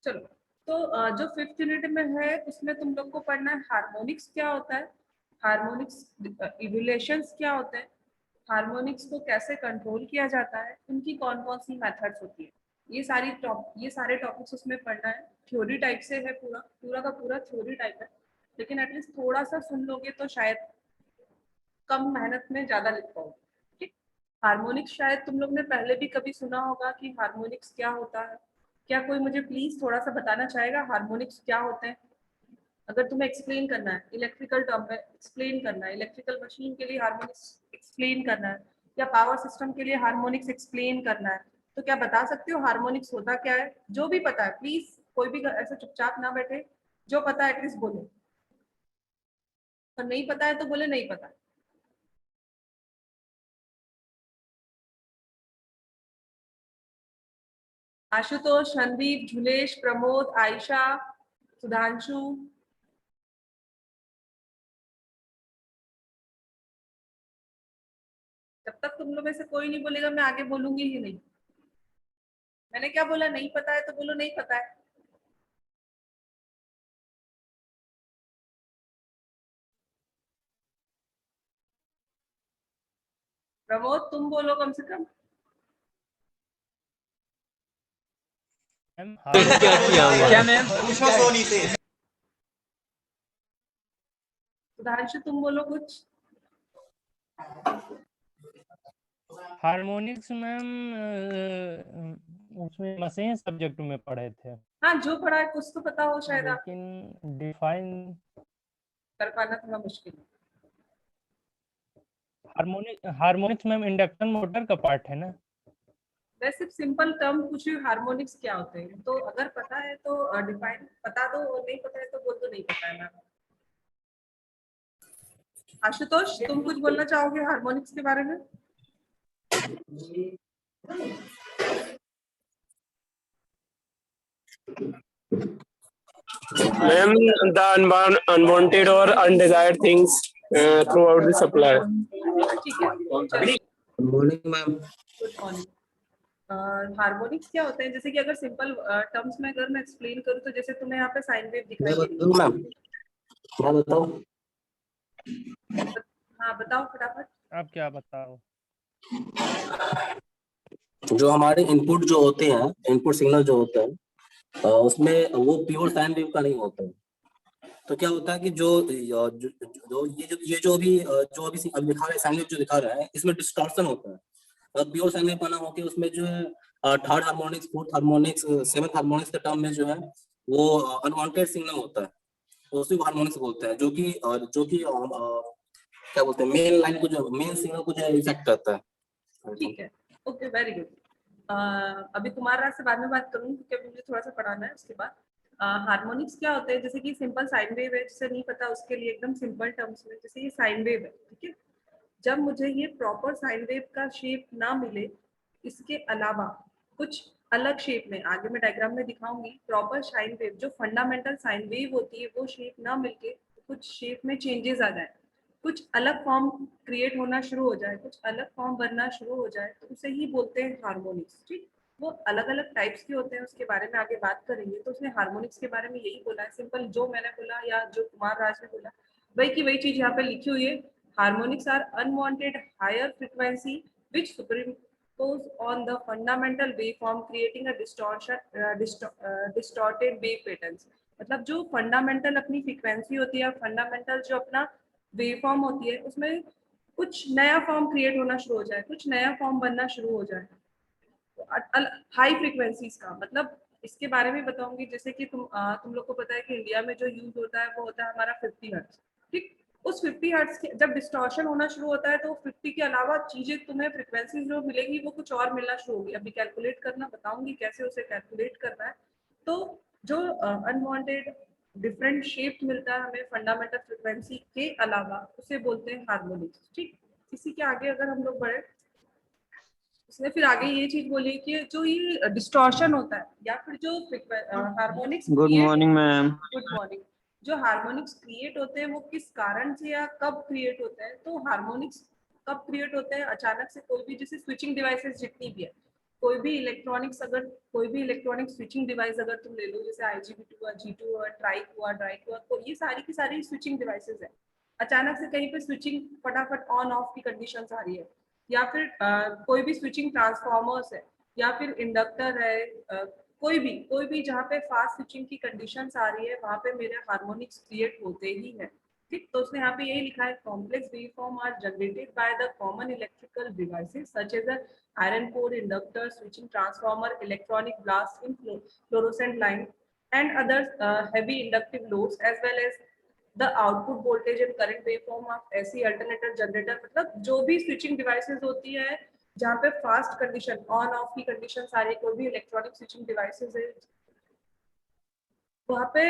चलो, तो जो 5th यूनिट में है उसमें तुम लोग को पढ़ना है हार्मोनिक्स क्या होता है, हार्मोनिक्स इवोल्यूशंस क्या होते हैं, हार्मोनिक्स को कैसे कंट्रोल किया जाता है, उनकी कौन कौन सी मेथड्स होती है। ये सारे टॉपिक्स उसमें पढ़ना है। थ्योरी टाइप से है, पूरा पूरा का पूरा थ्योरी टाइप है, लेकिन एटलीस्ट थोड़ा सा सुन लोगे तो शायद कम मेहनत में ज्यादा लिख पाओगे। ठीक। हार्मोनिक्स शायद तुम लोग ने पहले भी कभी सुना होगा कि हार्मोनिक्स क्या होता है। क्या कोई मुझे प्लीज थोड़ा सा बताना चाहेगा हार्मोनिक्स क्या होते हैं? अगर तुम्हें एक्सप्लेन करना है, इलेक्ट्रिकल टर्म में एक्सप्लेन करना है, इलेक्ट्रिकल मशीन के लिए हार्मोनिक्स एक्सप्लेन करना है, या पावर सिस्टम के लिए हार्मोनिक्स एक्सप्लेन करना है, तो क्या बता सकते हो हार्मोनिक्स होता क्या है? जो भी पता है प्लीज, कोई भी ऐसे चुपचाप ना बैठे, जो पता है एटलीस्ट बोलो, और नहीं पता है तो बोले नहीं पता। आशुतोष, संदीप, झुलेश, प्रमोद, आयशा, सुधांशु। जब तक तुम लोग में से कोई नहीं बोलेगा मैं आगे बोलूंगी ही नहीं। मैंने क्या बोला? नहीं पता है तो बोलो नहीं पता है। प्रमोद तुम बोलो कम से कम। मैम क्या किया हुआ क्या है? मैम? सुधांशु तुम बोलो कुछ। हार्मोनिक्स मैम उसमें मशीन सब्जेक्ट में पढ़े थे, हाँ, जो पढ़ा है कुछ तो पता हो शायद आपको। लेकिन डिफाइन कर पाना थोड़ा मुश्किल है। हार्मोनिक्स मैम इंडक्शन मोटर का पार्ट है ना? मैं सिर्फ सिंपल टर्म पूछी हार्मोनिक्स क्या होते हैं, तो अगर पता है तो डिफाइन बता दो, और नहीं पता है तो बोल दो नहीं पता है मैम। आशुतोष तुम कुछ बोलना चाहोगे हार्मोनिक्स के बारे में? Ma'am, the unwanted or undesired things throughout the supply. ठीक है, चलो। Morning ma'am. Good morning. Harmonics क्या होते हैं, जैसे कि अगर सिंपल टर्म्स में अगर मैं एक्सप्लेन करूँ तो जैसे तुम्हें यहाँ पे साइन वेव दिखाई मैं दे रही बताऊँ मैम? मैं बताऊँ? है। हाँ बताओ फटाफट। आप क्या बताओ? जो हमारे इनपुट जो होते हैं, इनपुट सिग्नल जो होता है, उसमें वो प्योर साइन वेव का नहीं होता है। तो क्या होता है कि जो अभी दिखा रहे हैं, साइन वेव जो दिखा रहा है, इसमें डिस्टॉर्शन होता है। प्योर साइन वेव बना होकर उसमें जो है third harmonics, fourth harmonics, seventh harmonics के टर्म में जो है वो अनवांटेड सिग्नल होता है, तो उसी को हार्मोनिक्स बोलते हैं, क्या बोलते हैं, मेन लाइन को, जो मेन सिग्नल को जो इफेक्ट करता है। ठीक है, ओके, वेरी गुड। अभी कुमार राज से बाद में बात करूंगी क्योंकि मुझे थोड़ा सा पढ़ाना है उसके बाद। हार्मोनिक्स क्या होते हैं, जैसे कि सिंपल साइन वेव है, जिसे नहीं पता उसके लिए एकदम सिंपल टर्म्स में, जैसे ये साइन वेव है, ठीक है। जब मुझे ये प्रॉपर साइन वेव का शेप ना मिले, इसके अलावा कुछ अलग शेप में, आगे मैं डायग्राम में दिखाऊंगी, प्रॉपर साइन वेव जो फंडामेंटल साइन वेव होती है वो शेप ना मिलके कुछ शेप में चेंजेस आ जाए, कुछ अलग फॉर्म क्रिएट होना शुरू हो जाए, कुछ अलग फॉर्म बनना शुरू हो जाए, तो उसे ही बोलते हैं हार्मोनिक्स। ठीक। वो अलग अलग टाइप्स के होते हैं, उसके बारे में आगे बात करेंगे। तो उसने हार्मोनिक्स के बारे में यही बोला है, सिंपल जो मैंने बोला या जो कुमार राज ने बोला वही की वही चीज यहाँ पे लिखी हुई है। Harmonics are unwanted higher frequency which superimpose on the fundamental waveform creating a distorted wave patterns। मतलब जो फंडामेंटल अपनी फ्रीक्वेंसी होती है, फंडामेंटल जो अपना वेवफॉर्म होती है, उसमें कुछ नया फॉर्म क्रिएट होना शुरू हो जाए, कुछ नया फॉर्म बनना शुरू हो जाए। हाई फ्रीक्वेंसीज का मतलब इसके बारे में बताऊंगी, जैसे कि तुम लोग को पता है कि इंडिया में जो यूज होता है वो होता है हमारा 50 हर्ट्ज। ठीक। उस 50 हर्ट्ज के जब डिस्टॉर्शन होना शुरू होता है तो 50 के अलावा चीजें तुम्हें फ्रीक्वेंसी जो मिलेगी वो कुछ और मिलना शुरू होगी। अभी कैलकुलेट करना बताऊंगी कैसे उसे कैलकुलेट करना है। तो जो अनवांटेड डिफरेंट शेप मिलता है हमें फंडामेंटल फ्रीक्वेंसी के अलावा, उसे बोलते हैं हार्मोनिक्स। ठीक। इसी के आगे अगर हम लोग बढ़े, उसने फिर आगे ये चीज बोली कि जो ये डिस्टॉर्शन होता है या फिर जो harmonics good morning ma'am. Good morning. जो हार्मोनिक्स क्रिएट होते हैं वो किस कारण से या कब क्रिएट होते हैं? तो हार्मोनिक्स कब क्रिएट होते हैं? अचानक से कोई भी, जैसे स्विचिंग डिवाइसेस जितनी भी है, कोई भी इलेक्ट्रॉनिक्स स्विचिंग डिवाइस अगर तुम ले लो, जैसे IGBT हुआ, G2 हुआ, ट्राइक हुआ, तो ये सारी की सारी स्विचिंग डिवाइसेस है। अचानक से कहीं पे स्विचिंग फटाफट ऑन ऑफ की कंडीशन आ रही है, या फिर कोई भी स्विचिंग ट्रांसफॉर्मर्स है, या फिर इंडक्टर है, कोई भी जहाँ पे फास्ट स्विचिंग की कंडीशंस आ रही है, वहाँ पे मेरे हार्मोनिक्स क्रिएट होते ही है। ठीक, तो उसने यहाँ पे यही लिखा है, complex waveform are generated by the common electrical devices such as iron core, inductor, switching transformer, electronic blast in fluorescent line, and other heavy inductive loads, as well as the output voltage and current waveform of AC alternator generator। मतलब जो भी switching devices होती है जहाँ पे fast condition on off की condition सारी, कोई भी इलेक्ट्रॉनिक स्विचिंग डिवाइसेस है, वहाँ पे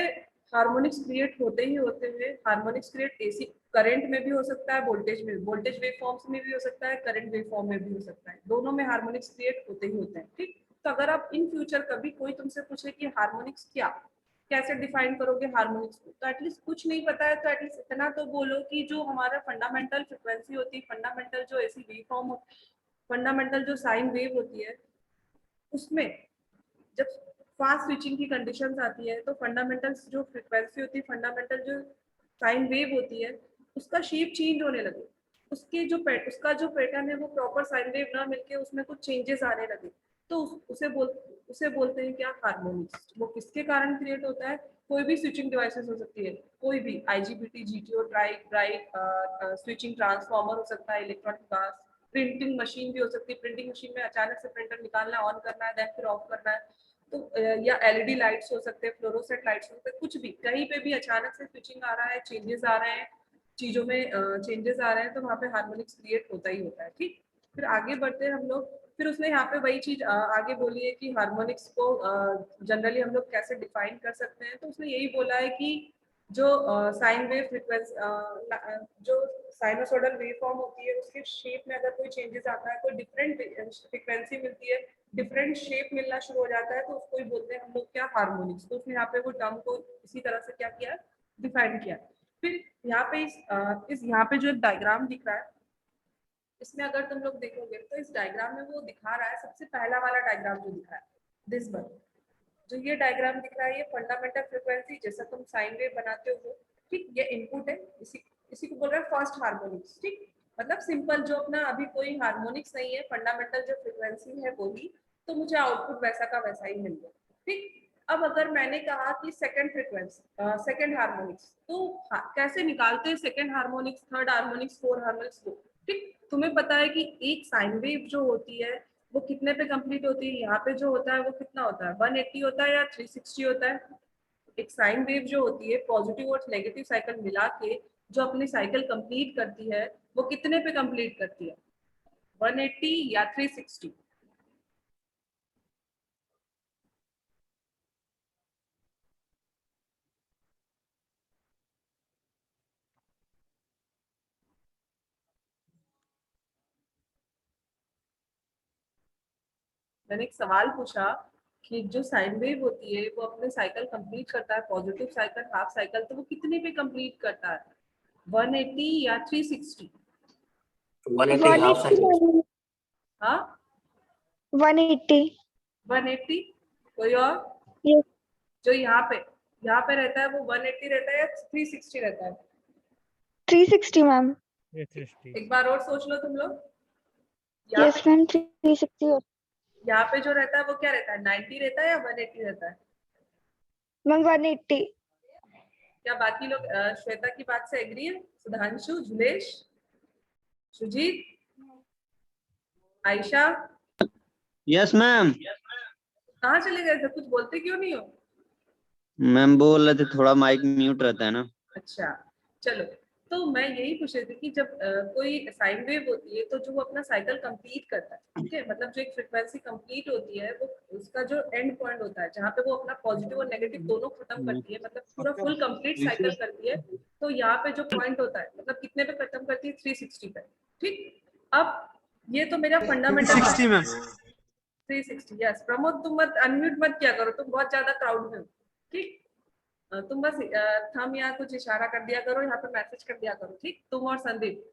हार्मोनिक्स क्रिएट होते ही होते हैं। हार्मोनिक्स क्रिएट एसी करंट में भी हो सकता है, वोल्टेज वेव फॉर्म्स में भी हो सकता है, करंट वेव फॉर्म में भी हो सकता है, दोनों में हार्मोनिक्स क्रिएट होते ही होते हैं। ठीक, तो अगर आप इन फ्यूचर कभी कोई तुमसे पूछे कि हार्मोनिक्स क्या, कैसे डिफाइन करोगे हार्मोनिक्स को, तो एटलीस्ट कुछ नहीं पता है तो एटलीस्ट इतना तो बोलो कि जो हमारा फंडामेंटल फ्रिक्वेंसी होती है, फंडामेंटल जो एसी वेव फॉर्म, फंडामेंटल जो साइन वेव होती है, उसमें जब फास्ट स्विचिंग की कंडीशंस आती है तो फंडामेंटल जो फ्रीक्वेंसी होती है, फंडामेंटल जो साइन वेव होती है, उसका शेप चेंज होने लगे, उसका जो पैटर्न है वो प्रॉपर साइन वेव ना मिलके उसमें कुछ चेंजेस आने लगे, तो उसे बोलते हैं क्या, हार्मोनिक्स। वो किसके कारण क्रिएट होता है, कोई भी स्विचिंग डिवाइसेस हो सकती है, कोई भी IGBT, GTO, triac, switching transformer हो सकता है, इलेक्ट्रॉनिक बस, प्रिंटिंग मशीन भी हो सकती है, प्रिंटिंग मशीन में अचानक से प्रिंटर निकालना है, ऑन करना है, देन फिर ऑफ करना है, तो या LED लाइट्स हो सकते हैं, फ्लोरोसेंट लाइट्स हो सकते हैं, कुछ भी, कहीं पे भी अचानक से स्विचिंग आ रहा है, चेंजेस आ रहे हैं, चीजों में चेंजेस आ रहे हैं, तो वहाँ पे हार्मोनिक्स क्रिएट होता ही होता है। ठीक, फिर आगे बढ़ते हैं हम लोग। फिर उसने यहाँ पे वही चीज आगे बोली है कि हार्मोनिक्स को जनरली हम लोग कैसे डिफाइन कर सकते हैं, तो उसने यही बोला है कि जो साइन वेव फ्रीक्वेंसी, जो साइनोसोडल वेव फॉर्म होती है, उसके शेप में अगर कोई चेंजेस आता है, कोई डिफरेंट फ्रीक्वेंसी मिलती है, डिफरेंट शेप मिलना शुरू हो जाता है, तो उसको ही बोलते हैं हम लोग क्या, हार्मोनिक्स। तो उसने यहाँ पे वो टर्म को इसी तरह से क्या किया, डिफाइन किया। फिर यहाँ पे इस यहाँ पे जो एक डायग्राम दिख रहा है, इसमें अगर तुम लोग देखोगे तो इस डायग्राम में वो दिखा रहा है, सबसे पहला वाला डायग्राम जो दिखा है, दिस वन, जो ये डायग्राम दिख रहा है, ये फंडामेंटल फ्रीक्वेंसी जैसा तुम साइन वेव बनाते हो, ठीक, ये इनपुट है, इसी को बोल रहा है फर्स्ट हार्मोनिक्स। ठीक, मतलब सिंपल जो अपना अभी कोई हार्मोनिक्स नहीं है, फंडामेंटल जो फ्रीक्वेंसी है वही, तो मुझे आउटपुट वैसा का वैसा ही मिल गया। ठीक, अब अगर मैंने कहा कि सेकंड फ्रीक्वेंसी, सेकंड हार्मोनिक्स, तो कैसे निकालते हैं second harmonics, third harmonics, fourth harmonics को। ठीक, तुम्हें पता है कि एक साइन वेव जो होती है वो कितने पे कंप्लीट होती है, यहाँ पे जो होता है वो कितना होता है, 180 होता है या 360 होता है। एक साइन वेव जो होती है, पॉजिटिव और नेगेटिव साइकिल मिला के जो अपनी साइकिल कंप्लीट करती है, वो कितने पे कंप्लीट करती है, 180 या 360। मैंने एक सवाल पूछा कि जो साइन वेव होती है वो अपने साइकिल कंप्लीट करता है, पॉजिटिव साइकिल, हाफ साइकिल, तो वो कितने पे कंप्लीट करता है, 180 या 360? 180 हाफ साइकिल। हाँ, 180। 180। कोई और? Yes, जो यहाँ पे रहता है वो 180 रहता है या 360 रहता है? 360 मैम। 360। एक बार और सोच लो तुम लोग। यस मैम, 360 यहाँ पे जो रहता है वो क्या रहता है, 90 रहता है या 180 रहता है? मैम, 180। क्या बाकी लोग श्वेता की बात से एग्री है? सुधांशु, झुलेश, सुजीत, आयशा? Yes ma'am. कहाँ चले गए थे, कुछ बोलते क्यों नहीं हो? मैम बोल रहे थे थोड़ा माइक म्यूट रहता है ना। अच्छा, चलो, तो मैं यही पूछ रही थी कि जब कोई साइन वेव होती है तो जो वो अपना साइकिल कंप्लीट करता है, ठीक है, मतलब जो एक फ्रीक्वेंसी कंप्लीट होती है, वो उसका जो एंड पॉइंट होता है जहाँ पे वो अपना पॉजिटिव और नेगेटिव दोनों खत्म करती है, मतलब पूरा फुल कंप्लीट साइकिल करती है, तो यहाँ पे जो पॉइंट होता है, मतलब कितने पे खत्म करती है, 360 पे। ठीक, अब ये तो मेरा फंडामेंटल 360। यस, प्रमोद तुम मत अनम्यूट मत किया करो, तुम बहुत ज्यादा क्राउड में हो। ठीक, तुम बस थम या कुछ इशारा कर दिया करो, यहाँ पे मैसेज कर दिया करो। ठीक, तुम और संदीप।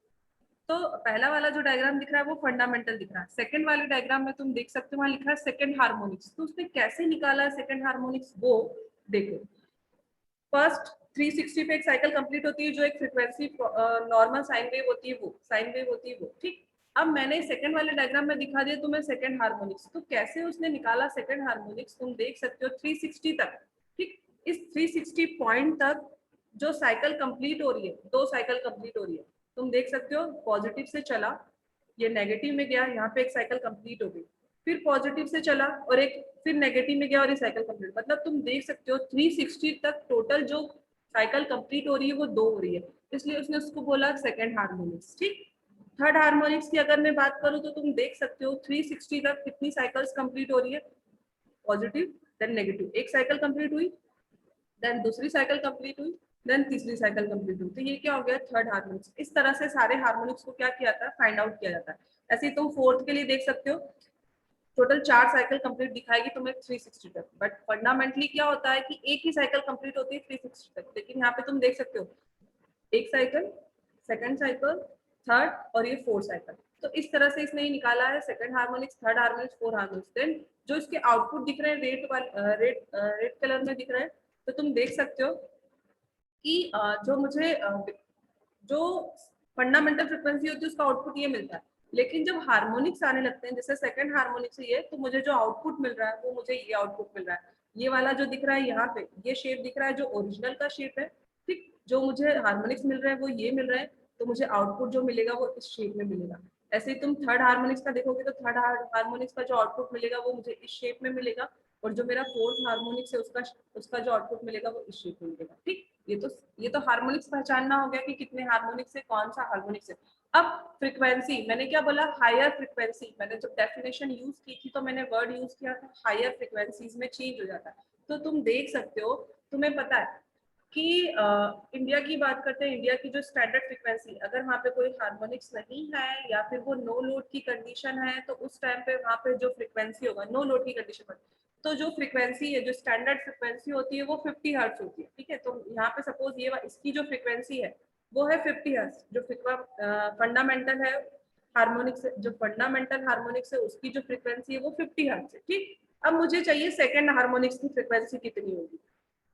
तो पहला वाला जो डायग्राम दिख रहा है वो फंडामेंटल दिख रहा है। सेकंड वाले डायग्राम में तुम देख सकते हो वहां लिखा है सेकंड हार्मोनिक्स। तो उसने कैसे निकाला है सेकंड हार्मोनिक्स वो देखो। फर्स्ट 360 पे एक साइकिल कंप्लीट होती है जो एक फ्रीक्वेंसी नॉर्मल साइन वेव होती है, वो साइन वेव होती है वो, ठीक। अब मैंने सेकंड वाले डायग्राम में दिखा दिया तुम्हें सेकंड हार्मोनिक्स। तो कैसे उसने निकाला सेकंड हार्मोनिक्स तुम देख सकते हो 360 तक, ठीक। इस 360 पॉइंट तक जो साइकिल कंप्लीट हो रही है, 2 साइकिल कंप्लीट हो रही है, तुम देख सकते हो। पॉजिटिव से चला, ये नेगेटिव में गया, यहाँ पे एक साइकिल कंप्लीट हो गई, फिर पॉजिटिव से चला और एक फिर नेगेटिव में गया और ये साइकिल कंप्लीट। मतलब तुम देख सकते हो 360 तक टोटल जो साइकिल कंप्लीट हो रही है वो 2 हो रही है, इसलिए उसने उसको बोला सेकंड हार्मोनिक्स, ठीक। थर्ड हार्मोनिक्स की अगर मैं बात करूं तो तुम देख सकते हो 360 तक कितनी साइकिल्स कंप्लीट हो रही है, पॉजिटिव देन नेगेटिव, एक साइकिल कंप्लीट हुई, देन दूसरी साइकिल कंप्लीट हुई, देन तीसरी साइकिल कंप्लीट हुई। तो ये क्या हो गया, थर्ड हार्मोनिक्स। इस तरह से सारे हार्मोनिक्स को क्या किया जाता है, फाइंड आउट किया जाता है। ऐसे ही तुम फोर्थ के लिए देख सकते हो, टोटल 4 साइकिल कंप्लीट दिखाएगी तुम्हें 360 तक, बट फंडामेंटली क्या होता है कि एक ही साइकिल कंप्लीट होती है 360 तक। लेकिन यहाँ पे तुम देख सकते हो एक साइकिल, सेकंड साइकिल, थर्ड और ये 4 साइकिल। तो इस तरह से इसने निकाला है second harmonics, third harmonics, 4 harmonics. Then जो इसके आउटपुट दिख रहे हैं रेड कलर में दिख रहे हैं, तो तुम देख सकते हो कि जो फंडामेंटल फ्रिक्वेंसी होती है उसका आउटपुट ये मिलता है। लेकिन जब हार्मोनिक्स आने लगते हैं, जैसे सेकंड हार्मोनिक्स ये, तो मुझे जो आउटपुट मिल रहा है वो मुझे ये आउटपुट मिल रहा है। ये वाला जो दिख रहा है यहाँ पे, ये शेप दिख रहा है जो ओरिजिनल का शेप है, ठीक। जो मुझे हार्मोनिक्स मिल रहा है वो ये मिल रहा है, तो मुझे आउटपुट जो मिलेगा वो इस शेप में मिलेगा। ऐसे ही तुम थर्ड हार्मोनिक्स का देखोगे तो थर्ड हार्मोनिक्स का जो आउटपुट मिलेगा वो मुझे इस शेप में मिलेगा, और जो मेरा फोर्थ हार्मोनिक्स है उसका जो आउटपुट मिलेगा वो इस शेप में मिलेगा, ठीक। ये तो हार्मोनिक्स पहचानना हो गया कि कितने हार्मोनिक्स है, कौन सा हार्मोनिक्स है। अब फ्रीक्वेंसी, मैंने क्या बोला, हायर फ्रीक्वेंसी। मैंने जब डेफिनेशन यूज की थी तो मैंने वर्ड यूज किया था हायर फ्रीक्वेंसीज में चेंज हो जाता है। तो तुम देख सकते हो, तुम्हें पता है कि इंडिया की बात करते हैं, इंडिया की जो स्टैंडर्ड फ्रीक्वेंसी, अगर वहाँ पे कोई हार्मोनिक्स नहीं है या फिर वो नो लोड की कंडीशन है, तो उस टाइम पे वहाँ पे जो फ्रीक्वेंसी होगा, नो लोड की कंडीशन में, तो जो फ्रीक्वेंसी है, जो स्टैंडर्ड फ्रीक्वेंसी होती है वो 50 हर्ट्ज होती है, ठीक है। तो यहाँ पे सपोज ये इसकी जो फ्रीक्वेंसी है वो है 50 हर्ट्ज। जो फंडामेंटल है हार्मोनिक्स, जो फंडामेंटल हार्मोनिक्स है उसकी जो फ्रीक्वेंसी है वो 50 हर्ट्ज है, ठीक। अब मुझे चाहिए सेकंड हार्मोनिक्स की फ्रीक्वेंसी कितनी होगी।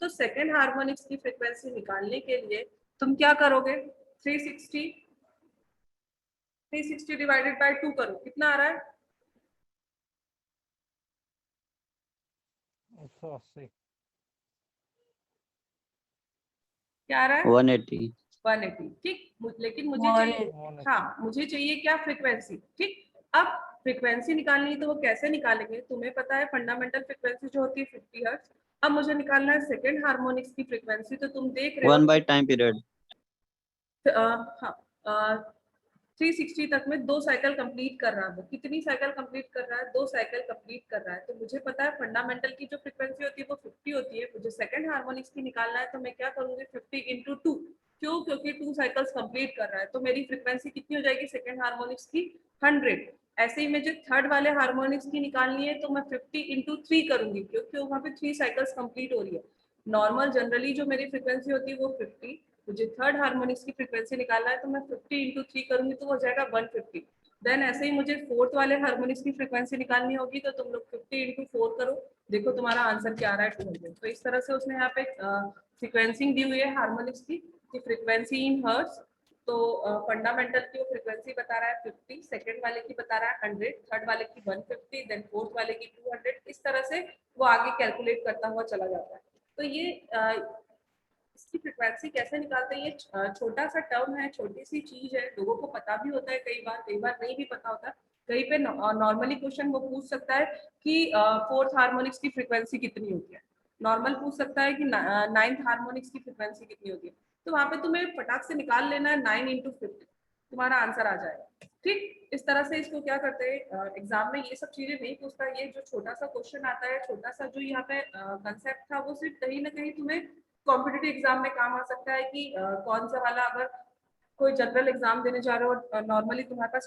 तो सेकंड हार्मोनिक्स की फ्रीक्वेंसी निकालने के लिए तुम क्या करोगे, 360 डिवाइडेड बाय 2 करो, कितना आ रहा है, 180। क्या आ रहा है, 180। 180, ठीक। लेकिन मुझे चाहिए, हाँ मुझे चाहिए क्या, फ्रीक्वेंसी, ठीक। अब फ्रीक्वेंसी निकालनी है तो वो कैसे निकालेंगे, तुम्हें पता है फंडामेंटल फ्रीक्वेंसी जो होती है 50 हर्ट्ज। अब मुझे निकालना है सेकंड हार्मोनिक्स की फ्रीक्वेंसी। तो तुम देख रहे हो 1 by time period। हाँ 360 तक में 2 साइकिल कंप्लीट कर रहा है। कितनी साइकिल कंप्लीट कर रहा है, 2 साइकिल कंप्लीट कर रहा है। तो मुझे पता है फंडामेंटल की जो फ्रीक्वेंसी होती है वो 50 होती है। मुझे सेकंड हार्मोनिक्स की निकालना है, तो मैं क्या करूंगी, 50 into 2। क्यों, क्योंकि 2 साइकिल्स कंप्लीट कर रहा है, तो मेरी फ्रीक्वेंसी कितनी हो जाएगी सेकंड हार्मोनिक्स की, 100। ऐसे ही मुझे थर्ड वाले हार्मोनिक्स की निकालनी है, तो मैं 50 into 3 करूंगी, क्योंकि वहाँ पे 3 साइकिल्स कंप्लीट हो रही है। नॉर्मल जनरली जो मेरी फ्रीक्वेंसी होती है वो 50, मुझे थर्ड हार्मोनिक्स की फ्रीक्वेंसी निकालना है, तो मैं 50 into 3 करूंगी तो हो जाएगा 150। देन ऐसे ही मुझे फोर्थ वाले हार्मोनिक्स की फ्रीक्वेंसी निकालनी होगी, तो तुम लोग 50 into 4 करो, देखो तुम्हारा आंसर क्या आ रहा है, 200। तो इस तरह से उसने यहाँ पे सीक्वेंसिंग दी हुई है हार्मोनिक्स की फ्रीक्वेंसी इन हर्ट्ज। तो फंडामेंटल की वो फ्रीक्वेंसी बता रहा है 50, सेकंड वाले की बता रहा है 100, थर्ड वाले की 150, देन फोर्थ वाले की 200। इस तरह से वो आगे कैलकुलेट करता हुआ चला जाता है। तो ये इसकी फ्रीक्वेंसी कैसे निकालते हैं, ये छोटा सा टर्म है, छोटी सी चीज है, लोगों को पता भी होता है, कई बार नहीं भी पता होता। कहीं पे नॉर्मली क्वेश्चन वो पूछ सकता है कि फोर्थ हार्मोनिक्स की फ्रीक्वेंसी कितनी होती है, नॉर्मल पूछ सकता है कि नाइन्थ हार्मोनिक्स की फ्रीक्वेंसी कितनी होती है। तो वहां पे तुम्हें फटाक से निकाल लेना है 9 into 50, तुम्हारा आंसर आ जाएगा, ठीक। इस तरह से इसको क्या करते हैं, एग्जाम में ये सब चीजें नहीं पूछता। ये जो छोटा सा क्वेश्चन आता है, छोटा सा जो यहाँ पे कंसेप्ट था, वो सिर्फ कहीं ना कहीं तुम्हें कॉम्पिटिटिव एग्जाम में काम आ सकता है कि कौन सा वाला, अगर कोई जनरल एग्जाम देने जा रहे हो, नॉर्मली तुम्हारे पास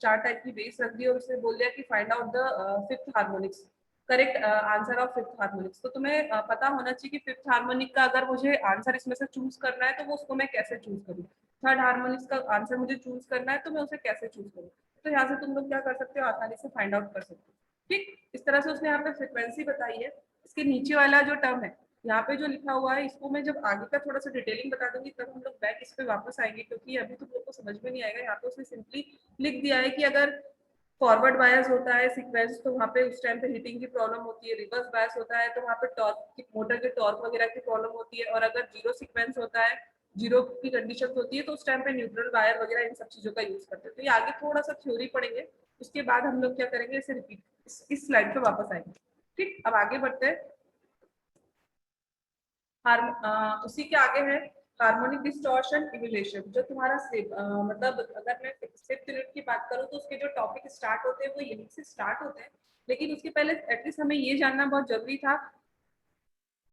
चार टाइप की बेस रख दी और उसने बोल दिया कि find out the fifth harmonics, correct answer of fifth harmonics. तो तुम्हें पता होना चाहिए कि फिफ्थ हार्मोनिक का अगर मुझे आंसर इसमें से चूज करना है तो वो उसको मैं कैसे चूज करूँ। थर्ड हार्मोनिक्स का आंसर मुझे चूज करना है तो मैं उसे कैसे चूज करूँ। तो यहाँ से तुम लोग क्या कर सकते हो, आसानी से फाइंड आउट कर सकते हो। ठीक, इस तरह से उसने यहाँ पे फ्रिक्वेंसी बताई है। इसके नीचे वाला जो टर्म है यहाँ पे जो लिखा हुआ है, इसको मैं जब आगे का थोड़ा सा डिटेलिंग बता दूंगी तब हम लोग बैक इस पे वापस आएंगे, क्योंकि अभी तुम लोग को समझ में नहीं आएगा। यहाँ पे उसने सिंपली लिख दिया है कि अगर फॉरवर्ड बायस होता है सीक्वेंस तो वहाँ पे उस टाइम पे हीटिंग की प्रॉब्लम होती है, रिवर्स बायस होता है तो वहाँ पे टॉर्क, मोटर के टॉर्क वगैरह की प्रॉब्लम होती है, और अगर जीरो सीक्वेंस होता है, जीरो की कंडीशन होती है तो उस टाइम पे न्यूट्रल वायर वगैरह इन सब चीजों का यूज करते हैं। तो ये आगे थोड़ा सा थ्योरी पढ़ेंगे, उसके बाद हम लोग क्या करेंगे, इसे रिपीट इस स्लाइड पे वापस आएंगे। ठीक, अब आगे बढ़ते हैं। उसी के आगे है हार्मोनिक डिस्टॉर्शन इवोल्यूशन, जो तुम्हारा मतलब अगर मैं फिफ्थ यूनिट की बात करूँ तो उसके जो टॉपिक स्टार्ट होते हैं वो यहीं से स्टार्ट होते हैं। लेकिन उसके पहले एटलीस्ट हमें ये जानना बहुत जरूरी था